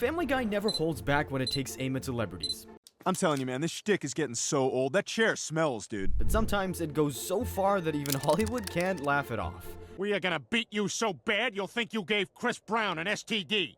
Family Guy never holds back when it takes aim at celebrities. I'm telling you, man, this shtick is getting so old. That chair smells, dude. But sometimes it goes so far that even Hollywood can't laugh it off. We are gonna beat you so bad you'll think you gave Chris Brown an STD.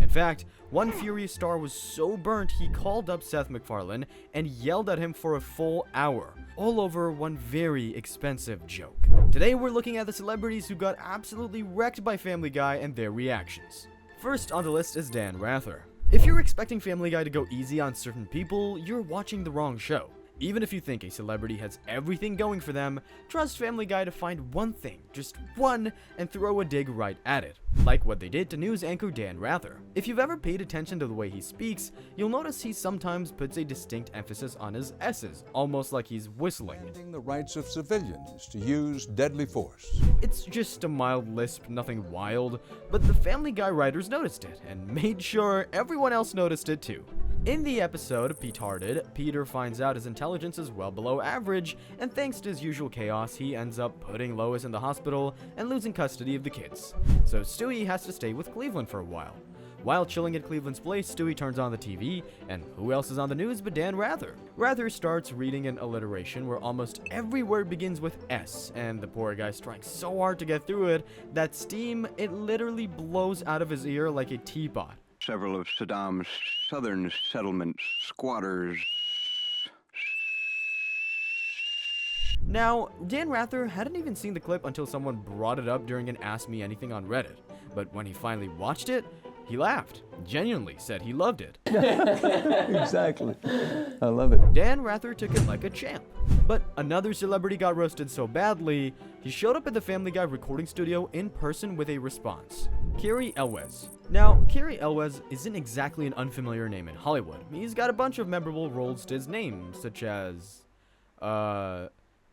In fact, one Furious star was so burnt he called up Seth MacFarlane and yelled at him for a full hour, all over one very expensive joke. Today we're looking at the celebrities who got absolutely wrecked by Family Guy and their reactions. First on the list is Dan Rather. If you're expecting Family Guy to go easy on certain people, you're watching the wrong show. Even if you think a celebrity has everything going for them, trust Family Guy to find one thing, just one, and throw a dig right at it. Like what they did to news anchor Dan Rather. If you've ever paid attention to the way he speaks, you'll notice he sometimes puts a distinct emphasis on his S's, almost like he's whistling. The rights of civilians to use deadly force. It's just a mild lisp, nothing wild, but the Family Guy writers noticed it, and made sure everyone else noticed it too. In the episode, Petarded, Peter finds out his intelligence is well below average, and thanks to his usual chaos, he ends up putting Lois in the hospital and losing custody of the kids. So Stewie has to stay with Cleveland for a while. While chilling at Cleveland's place, Stewie turns on the TV, and who else is on the news but Dan Rather? Rather starts reading an alliteration where almost every word begins with S, and the poor guy's trying so hard to get through it that steam, it literally blows out of his ear like a teapot. Several of Saddam's southern settlement squatters. Now, Dan Rather hadn't even seen the clip until someone brought it up during an Ask Me Anything on Reddit, but when he finally watched it, he laughed, genuinely said he loved it. Exactly. I love it. Dan Rather took it like a champ. But another celebrity got roasted so badly, he showed up at the Family Guy recording studio in person with a response. Cary Elwes. Now, Cary Elwes isn't exactly an unfamiliar name in Hollywood. He's got a bunch of memorable roles to his name, such as...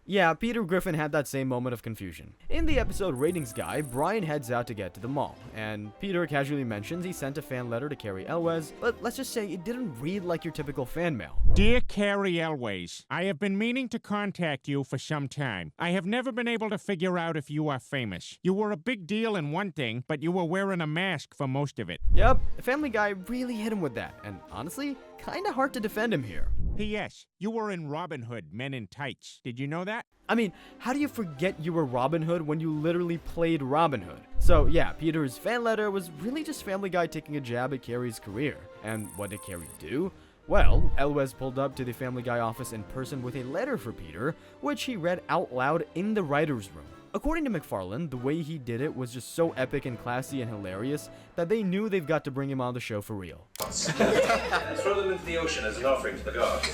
Yeah, Peter Griffin had that same moment of confusion. In the episode Ratings Guy, Brian heads out to get to the mall, and Peter casually mentions he sent a fan letter to Cary Elwes, but let's just say it didn't read like your typical fan mail. Dear Cary Elwes, I have been meaning to contact you for some time. I have never been able to figure out if you are famous. You were a big deal in one thing, but you were wearing a mask for most of it. Yep, Family Guy really hit him with that, and honestly, kinda hard to defend him here. P.S. You were in Robin Hood, Men in Tights. Did you know that? I mean, how do you forget you were Robin Hood when you literally played Robin Hood? So yeah, Peter's fan letter was really just Family Guy taking a jab at Cary's career. And what did Cary do? Well, Elwes pulled up to the Family Guy office in person with a letter for Peter, which he read out loud in the writer's room. According to MacFarlane, the way he did it was just so epic and classy and hilarious that they knew they've got to bring him on the show for real. Throw them into the ocean as an offering to the gods.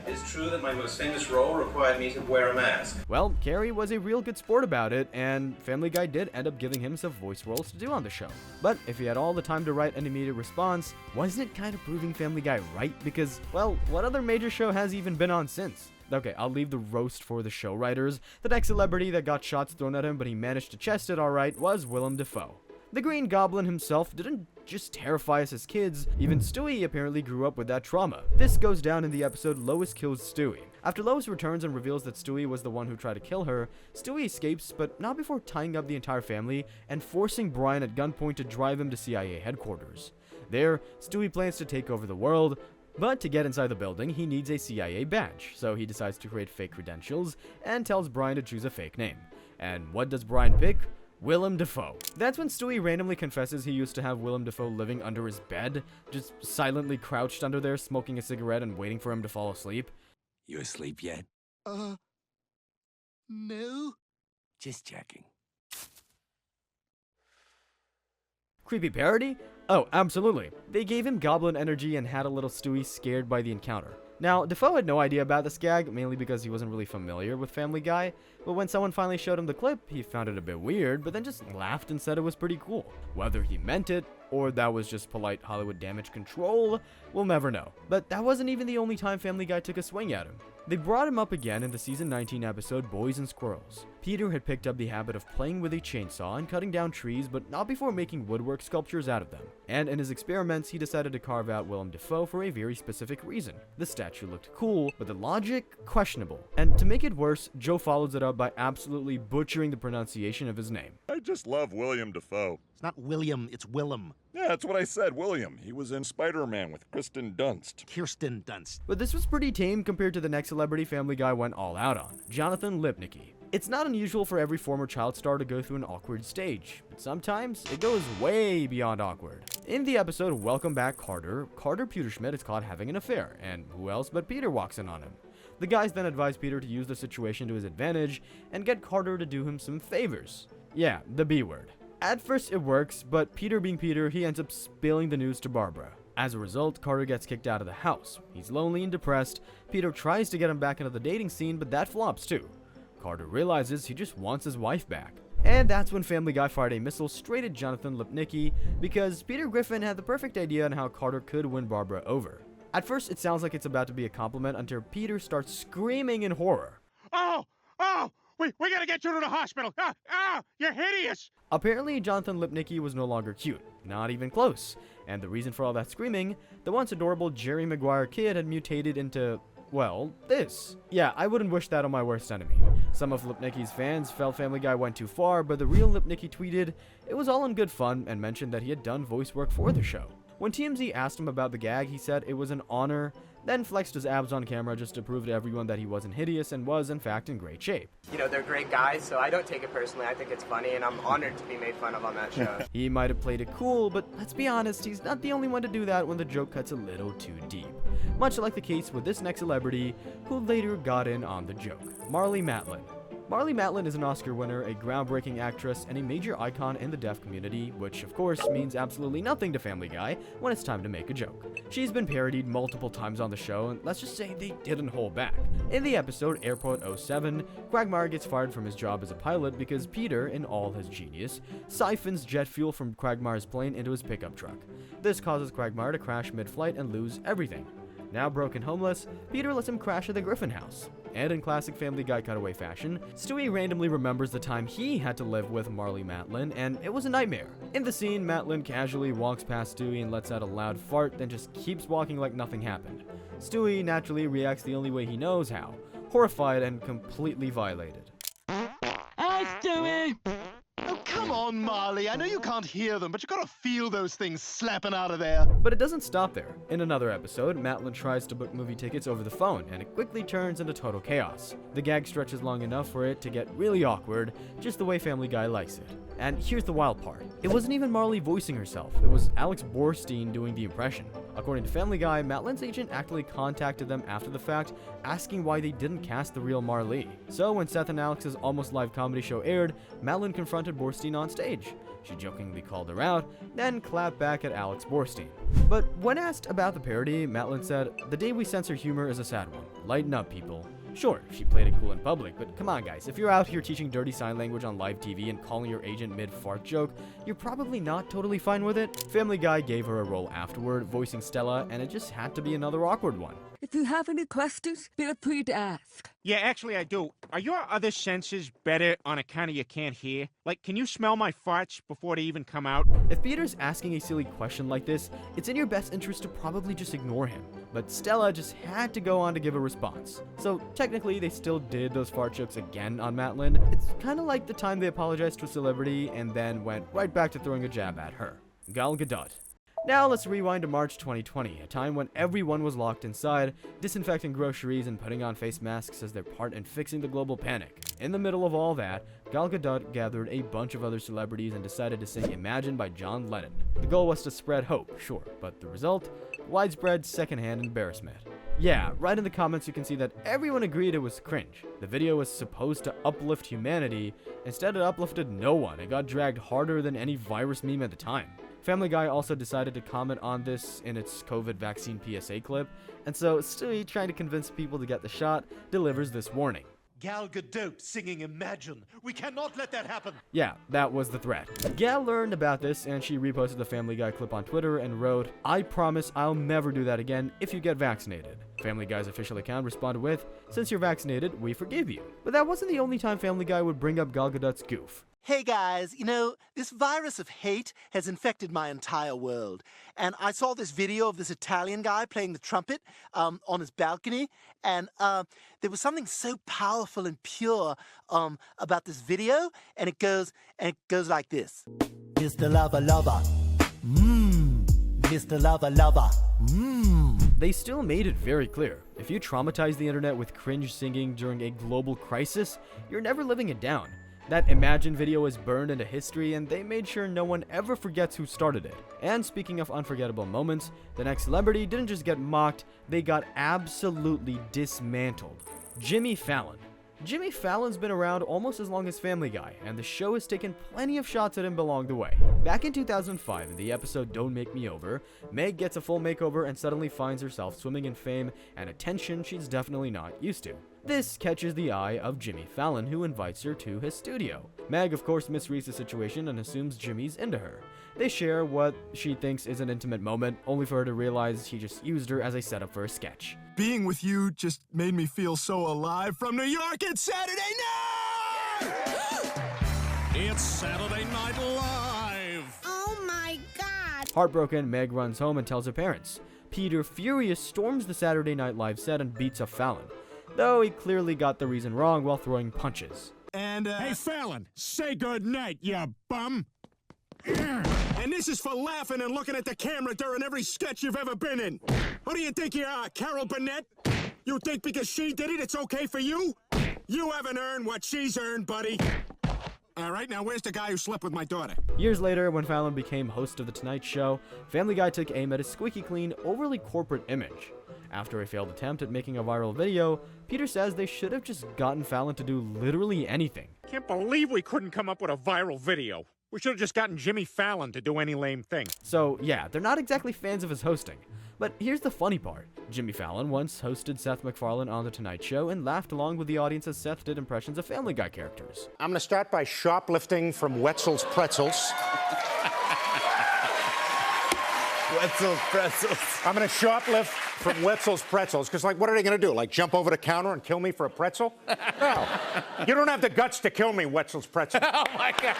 It's true that my most famous role required me to wear a mask. Well, Cary was a real good sport about it, and Family Guy did end up giving him some voice roles to do on the show. But if he had all the time to write an immediate response, wasn't it kind of proving Family Guy right? Because, well, what other major show has he even been on since? Okay, I'll leave the roast for the show writers. The next celebrity that got shots thrown at him but he managed to chest it alright was Willem Dafoe. The Green Goblin himself didn't just terrify us as kids, even Stewie apparently grew up with that trauma. This goes down in the episode Lois Kills Stewie. After Lois returns and reveals that Stewie was the one who tried to kill her, Stewie escapes, but not before tying up the entire family and forcing Brian at gunpoint to drive him to CIA headquarters. There, Stewie plans to take over the world, but to get inside the building, he needs a CIA badge, so he decides to create fake credentials and tells Brian to choose a fake name. And what does Brian pick? Willem Dafoe. That's when Stewie randomly confesses he used to have Willem Dafoe living under his bed, just silently crouched under there, smoking a cigarette and waiting for him to fall asleep. You asleep yet? No. Just checking. Creepy parody? Oh, absolutely. They gave him goblin energy and had a little Stewie scared by the encounter. Now, Dafoe had no idea about this gag, mainly because he wasn't really familiar with Family Guy, but when someone finally showed him the clip, he found it a bit weird, but then just laughed and said it was pretty cool. Whether he meant it, or that was just polite Hollywood damage control, we'll never know. But that wasn't even the only time Family Guy took a swing at him. They brought him up again in the season 19 episode Boys and Squirrels. Peter had picked up the habit of playing with a chainsaw and cutting down trees, but not before making woodwork sculptures out of them. And in his experiments, he decided to carve out Willem Dafoe for a very specific reason. The statue looked cool, but the logic, questionable. And to make it worse, Joe follows it up by absolutely butchering the pronunciation of his name. I just love William Dafoe. It's not William, it's Willem. Yeah, that's what I said, William. He was in Spider-Man with Kirsten Dunst. Kirsten Dunst. But this was pretty tame compared to the next celebrity Family Guy went all out on, Jonathan Lipnicki. It's not unusual for every former child star to go through an awkward stage, but sometimes it goes way beyond awkward. In the episode Welcome Back Carter, Carter Pewterschmidt is caught having an affair, and who else but Peter walks in on him. The guys then advise Peter to use the situation to his advantage and get Carter to do him some favors. Yeah, the B word. At first it works, but Peter being Peter, he ends up spilling the news to Barbara. As a result, Carter gets kicked out of the house. He's lonely and depressed. Peter tries to get him back into the dating scene, but that flops too. Carter realizes he just wants his wife back. And that's when Family Guy fired a missile straight at Jonathan Lipnicki, because Peter Griffin had the perfect idea on how Carter could win Barbara over. At first, it sounds like it's about to be a compliment until Peter starts screaming in horror. Oh! We gotta get you to the hospital! You're hideous! Apparently, Jonathan Lipnicki was no longer cute. Not even close. And the reason for all that screaming, the once adorable Jerry Maguire kid had mutated into, well, this. Yeah, I wouldn't wish that on my worst enemy. Some of Lipnicki's fans felt Family Guy went too far, but the real Lipnicki tweeted, it was all in good fun, and mentioned that he had done voice work for the show. When TMZ asked him about the gag, he said it was an honor, then flexed his abs on camera just to prove to everyone that he wasn't hideous and was, in fact, in great shape. You know, they're great guys, so I don't take it personally. I think it's funny, and I'm honored to be made fun of on that show. He might have played it cool, but let's be honest, he's not the only one to do that when the joke cuts a little too deep. Much like the case with this next celebrity, who later got in on the joke, Marlee Matlin. Marlee Matlin is an Oscar winner, a groundbreaking actress, and a major icon in the deaf community, which of course means absolutely nothing to Family Guy when it's time to make a joke. She's been parodied multiple times on the show, and let's just say they didn't hold back. In the episode Airport 07, Quagmire gets fired from his job as a pilot because Peter, in all his genius, siphons jet fuel from Quagmire's plane into his pickup truck. This causes Quagmire to crash mid-flight and lose everything. Now broken homeless, Peter lets him crash at the Griffin house. And in classic Family Guy cutaway fashion, Stewie randomly remembers the time he had to live with Marlee Matlin, and it was a nightmare. In the scene, Matlin casually walks past Stewie and lets out a loud fart, then just keeps walking like nothing happened. Stewie naturally reacts the only way he knows how, horrified and completely violated. Hi, Stewie! Oh, come on, Marlee. I know you can't hear them, but you gotta feel those things slapping out of there. But it doesn't stop there. In another episode, Matlin tries to book movie tickets over the phone, and it quickly turns into total chaos. The gag stretches long enough for it to get really awkward, just the way Family Guy likes it. And here's the wild part. It wasn't even Marlee voicing herself. It was Alex Borstein doing the impression. According to Family Guy, Matlin's agent actually contacted them after the fact, asking why they didn't cast the real Marlee. So when Seth and Alex's almost live comedy show aired, Matlin confronted Borstein on stage. She jokingly called her out, then clapped back at Alex Borstein. But when asked about the parody, Matlin said, "The day we censor humor is a sad one. Lighten up, people." Sure, she played it cool in public, but come on guys, if you're out here teaching dirty sign language on live TV and calling your agent mid-fart joke, you're probably not totally fine with it. Family Guy gave her a role afterward, voicing Stella, and it just had to be another awkward one. If you have any questions, feel free to ask. Yeah, actually I do. Are your other senses better on account of you can't hear? Like, can you smell my farts before they even come out? If Peter's asking a silly question like this, it's in your best interest to probably just ignore him. But Stella just had to go on to give a response. So technically, they still did those fart jokes again on Matlin. It's kind of like the time they apologized to a celebrity and then went right back to throwing a jab at her. Gal Gadot. Now let's rewind to March 2020, a time when everyone was locked inside, disinfecting groceries and putting on face masks as their part in fixing the global panic. In the middle of all that, Gal Gadot gathered a bunch of other celebrities and decided to sing Imagine by John Lennon. The goal was to spread hope, sure, but the result? Widespread secondhand embarrassment. Yeah, right in the comments you can see that everyone agreed it was cringe. The video was supposed to uplift humanity, instead it uplifted no one and got dragged harder than any virus meme at the time. Family Guy also decided to comment on this in its COVID vaccine PSA clip, and so Stewie, trying to convince people to get the shot, delivers this warning. Gal Gadot singing Imagine. We cannot let that happen. Yeah, that was the threat. Gal learned about this and she reposted the Family Guy clip on Twitter and wrote, "I promise I'll never do that again if you get vaccinated." Family Guy's official account responded with, "Since you're vaccinated, we forgive you." But that wasn't the only time Family Guy would bring up Gal Gadot's goof. Hey guys, you know, this virus of hate has infected my entire world. And I saw this video of this Italian guy playing the trumpet on his balcony. And there was something so powerful and pure about this video. And it goes like this. Mr. Lover Lover. Mr. Lover Lover. They still made it very clear. If you traumatize the internet with cringe singing during a global crisis, you're never living it down. That Imagine video is burned into history, and they made sure no one ever forgets who started it. And speaking of unforgettable moments, the next celebrity didn't just get mocked, they got absolutely dismantled. Jimmy Fallon. Jimmy Fallon's been around almost as long as Family Guy, and the show has taken plenty of shots at him along the way. Back in 2005, in the episode Don't Make Me Over, Meg gets a full makeover and suddenly finds herself swimming in fame and attention she's definitely not used to. This catches the eye of Jimmy Fallon, who invites her to his studio. Meg, of course, misreads the situation and assumes Jimmy's into her. They share what she thinks is an intimate moment, only for her to realize he just used her as a setup for a sketch. Being with you just made me feel so alive. From New York, it's Saturday night! It's Saturday Night Live! Oh my God! Heartbroken, Meg runs home and tells her parents. Peter, furious, storms the Saturday Night Live set and beats up Fallon, though he clearly got the reason wrong while throwing punches. And, Hey, Fallon, say good night, you bum! And this is for laughing and looking at the camera during every sketch you've ever been in. What do you think you are, Carol Burnett? You think because she did it, it's okay for you? You haven't earned what she's earned, buddy. All right, now where's the guy who slept with my daughter? Years later, when Fallon became host of The Tonight Show, Family Guy took aim at his squeaky clean, overly corporate image. After a failed attempt at making a viral video, Peter says they should have just gotten Fallon to do literally anything. Can't believe we couldn't come up with a viral video. We should have just gotten Jimmy Fallon to do any lame thing. So yeah, they're not exactly fans of his hosting. But here's the funny part. Jimmy Fallon once hosted Seth MacFarlane on The Tonight Show and laughed along with the audience as Seth did impressions of Family Guy characters. I'm gonna start by shoplifting from Wetzel's Pretzels. Wetzel's Pretzels. I'm gonna shoplift from Wetzel's Pretzels, because, like, what are they gonna do? Like, jump over the counter and kill me for a pretzel? No. You don't have the guts to kill me, Wetzel's Pretzels. Oh my God.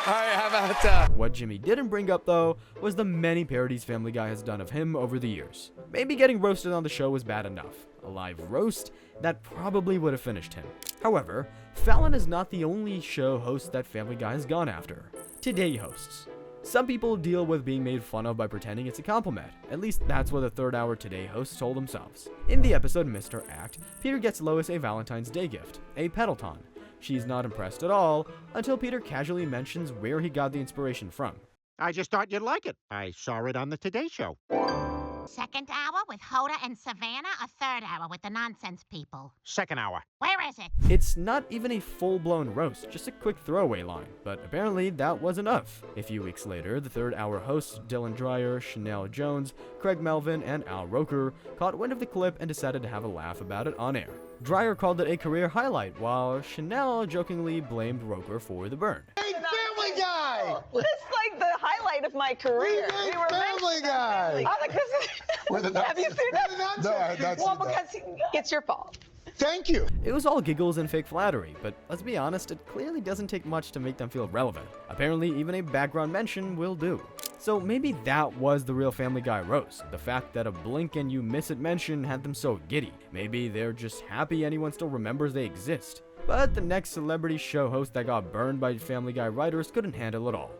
All right, how about What Jimmy didn't bring up, though, was the many parodies Family Guy has done of him over the years. Maybe getting roasted on the show was bad enough. A live roast? That probably would have finished him. However, Fallon is not the only show host that Family Guy has gone after. Today hosts. Some people deal with being made fun of by pretending it's a compliment. At least that's what the third hour Today hosts told themselves. In the episode Mr. Act, Peter gets Lois a Valentine's Day gift, a Peddleton. She's not impressed at all, until Peter casually mentions where he got the inspiration from. I just thought you'd like it. I saw it on the Today Show. Second hour with Hoda and Savannah, a third hour with the nonsense people. Second hour. Where is it? It's not even a full-blown roast, just a quick throwaway line, but apparently that was enough. A few weeks later, the third hour hosts Dylan Dreyer, Chanel Jones, Craig Melvin, and Al Roker caught wind of the clip and decided to have a laugh about it on air. Dreyer called it a career highlight, while Chanel jokingly blamed Roker for the burn. Hey, Family Guy! It's like the highlight of my career. We were Family Guy! I'm like, this is... Have you seen that? No, I have not well, seen that. because it's your fault. Thank you. It was all giggles and fake flattery, but let's be honest, it clearly doesn't take much to make them feel relevant. Apparently, even a background mention will do. So maybe that was the real Family Guy roast. The fact that a blink and you miss it mention had them so giddy. Maybe they're just happy anyone still remembers they exist. But the next celebrity show host that got burned by Family Guy writers couldn't handle it all.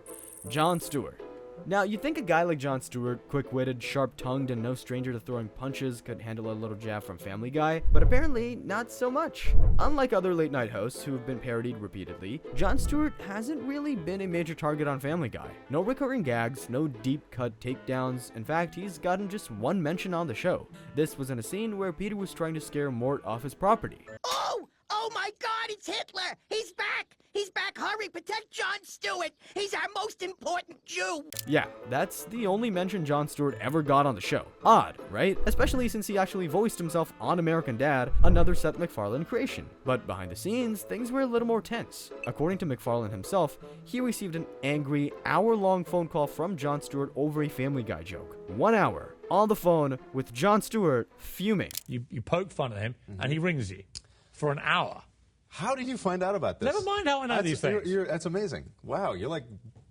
Jon Stewart. Now, you'd think a guy like Jon Stewart, quick-witted, sharp-tongued, and no stranger to throwing punches, could handle a little jab from Family Guy, but apparently not so much. Unlike other late-night hosts who have been parodied repeatedly, Jon Stewart hasn't really been a major target on Family Guy. No recurring gags, no deep-cut takedowns. In fact, he's gotten just one mention on the show. This was in a scene where Peter was trying to scare Mort off his property. Oh, Oh my God, it's Hitler! He's back! He's back! Hurry, protect Jon Stewart! He's our most important Jew! Yeah, that's the only mention Jon Stewart ever got on the show. Odd, right? Especially since he actually voiced himself on American Dad, another Seth MacFarlane creation. But behind the scenes, things were a little more tense. According to MacFarlane himself, he received an angry, hour-long phone call from Jon Stewart over a Family Guy joke. 1 hour on the phone with Jon Stewart fuming. You poke fun at him, and he rings you for an hour. How did you find out about this? Never mind how I know these things. That's amazing. Wow, you're like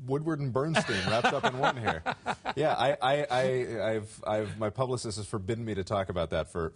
Woodward and Bernstein wrapped up in one here. Yeah, I've my publicist has forbidden me to talk about that for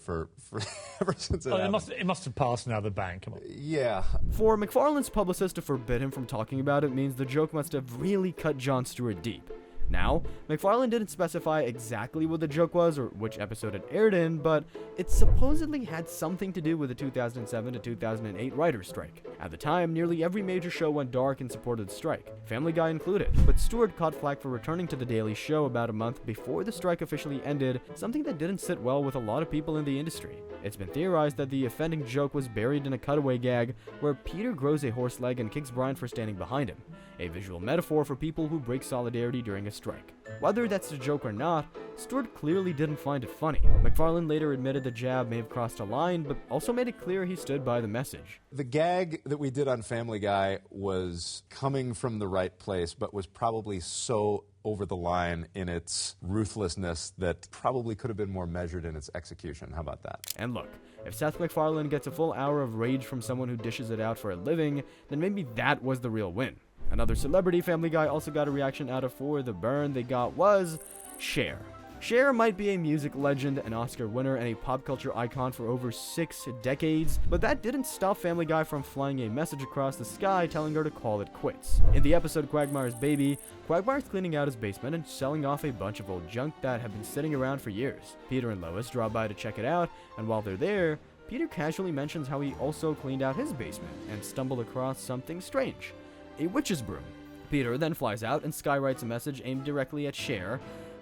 ever since it happened. It must have passed now the bank. Come on. Yeah. For MacFarlane's publicist to forbid him from talking about it means the joke must have really cut Jon Stewart deep. Now, MacFarlane didn't specify exactly what the joke was or which episode it aired in, but it supposedly had something to do with the 2007 to 2008 writer's strike. At the time, nearly every major show went dark in support of the strike, Family Guy included, but Stewart caught flack for returning to The Daily Show about a month before the strike officially ended, something that didn't sit well with a lot of people in the industry. It's been theorized that the offending joke was buried in a cutaway gag where Peter grows a horse leg and kicks Brian for standing behind him, a visual metaphor for people who break solidarity during a strike. Whether that's a joke or not, Stewart clearly didn't find it funny. MacFarlane later admitted the jab may have crossed a line, but also made it clear he stood by the message. The gag that we did on Family Guy was coming from the right place, but was probably so over the line in its ruthlessness that probably could have been more measured in its execution. How about that? And look, if Seth MacFarlane gets a full hour of rage from someone who dishes it out for a living, then maybe that was the real win. Another celebrity Family Guy also got a reaction out of for the burn they got was Cher. Cher might be a music legend, an Oscar winner, and a pop culture icon for over 6 decades, but that didn't stop Family Guy from flying a message across the sky telling her to call it quits. In the episode Quagmire's Baby, Quagmire's cleaning out his basement and selling off a bunch of old junk that had been sitting around for years. Peter and Lois drop by to check it out, and while they're there, Peter casually mentions how he also cleaned out his basement and stumbled across something strange. A witch's broom. Peter then flies out and skywrites a message aimed directly at Cher,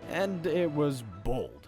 and it was bold.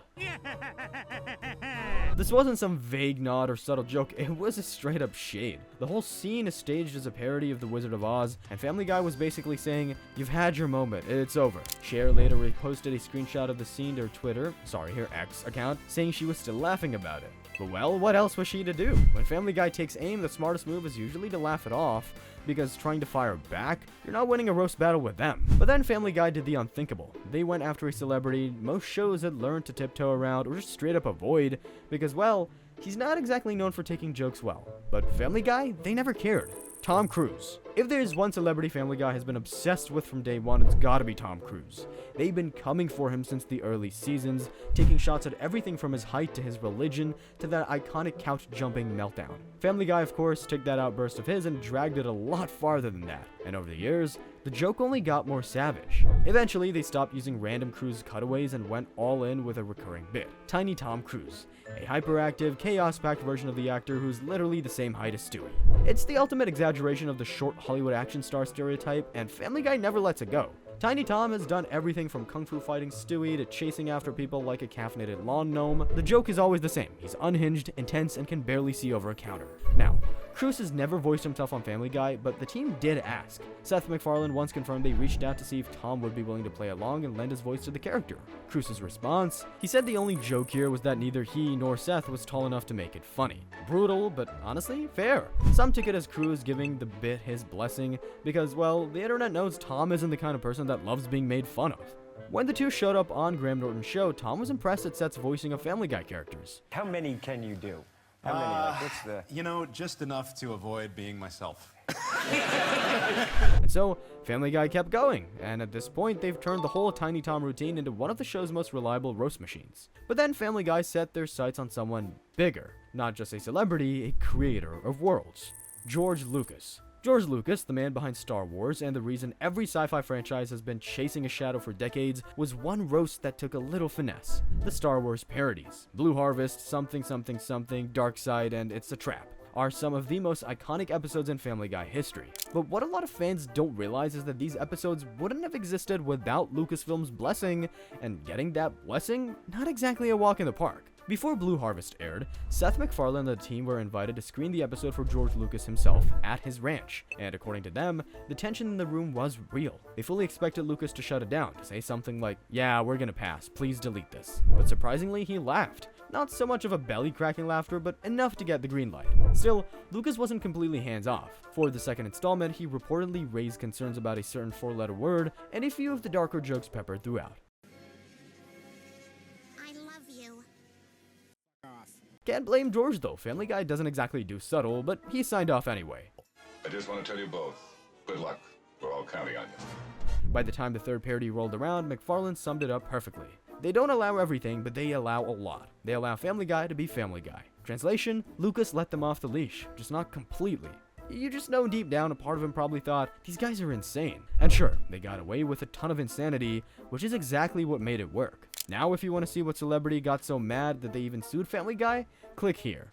This wasn't some vague nod or subtle joke, it was a straight up shade. The whole scene is staged as a parody of The Wizard of Oz, and Family Guy was basically saying, "You've had your moment, it's over." Cher later reposted a screenshot of the scene to her X account, saying she was still laughing about it. But well, what else was she to do? When Family Guy takes aim, the smartest move is usually to laugh it off, because trying to fire back, you're not winning a roast battle with them. But then Family Guy did the unthinkable. They went after a celebrity most shows had learned to tiptoe around or just straight up avoid, because well, he's not exactly known for taking jokes well. But Family Guy, they never cared. Tom Cruise. If there's one celebrity Family Guy has been obsessed with from day one, it's gotta be Tom Cruise. They've been coming for him since the early seasons, taking shots at everything from his height to his religion to that iconic couch-jumping meltdown. Family Guy, of course, took that outburst of his and dragged it a lot farther than that, and over the years, the joke only got more savage. Eventually, they stopped using random Cruise cutaways and went all in with a recurring bit. Tiny Tom Cruise, a hyperactive, chaos-packed version of the actor who's literally the same height as Stewie. It's the ultimate exaggeration of the short Hollywood action star stereotype, and Family Guy never lets it go. Tiny Tom has done everything from kung fu fighting Stewie to chasing after people like a caffeinated lawn gnome. The joke is always the same. He's unhinged, intense, and can barely see over a counter. Now, Cruise has never voiced himself on Family Guy, but the team did ask. Seth MacFarlane once confirmed they reached out to see if Tom would be willing to play along and lend his voice to the character. Cruise's response? He said the only joke here was that neither he nor Seth was tall enough to make it funny. Brutal, but honestly, fair. Some took it as Cruise giving the bit his blessing, because, well, the internet knows Tom isn't the kind of person that loves being made fun of. When the two showed up on Graham Norton's show, Tom was impressed at Seth's voicing of Family Guy characters. How many can you do? How many? Like, what's the... You know, just enough to avoid being myself. And so, Family Guy kept going, and at this point, they've turned the whole Tiny Tom routine into one of the show's most reliable roast machines. But then Family Guy set their sights on someone bigger, not just a celebrity, a creator of worlds. George Lucas. George Lucas, the man behind Star Wars and the reason every sci-fi franchise has been chasing a shadow for decades, was one roast that took a little finesse. The Star Wars parodies. Blue Harvest, something something something, Dark Side, and It's a Trap. are some of the most iconic episodes in Family Guy history. But what a lot of fans don't realize is that these episodes wouldn't have existed without Lucasfilm's blessing, and getting that blessing, not exactly a walk in the park. Before Blue Harvest aired, Seth MacFarlane and the team were invited to screen the episode for George Lucas himself at his ranch, and according to them, the tension in the room was real. They fully expected Lucas to shut it down, to say something like, "Yeah, we're gonna pass, please delete this." But surprisingly, he laughed. Not so much of a belly-cracking laughter, but enough to get the green light. Still, Lucas wasn't completely hands-off. For the second installment, he reportedly raised concerns about a certain 4-letter word, and a few of the darker jokes peppered throughout. Can't blame George though, Family Guy doesn't exactly do subtle, but he signed off anyway. I just want to tell you both, good luck. We're all counting on you. By the time the third parody rolled around, MacFarlane summed it up perfectly. They don't allow everything, but they allow a lot. They allow Family Guy to be Family Guy. Translation, Lucas let them off the leash, just not completely. You just know deep down a part of him probably thought, these guys are insane. And sure, they got away with a ton of insanity, which is exactly what made it work. Now if you want to see what celebrity got so mad that they even sued Family Guy, click here.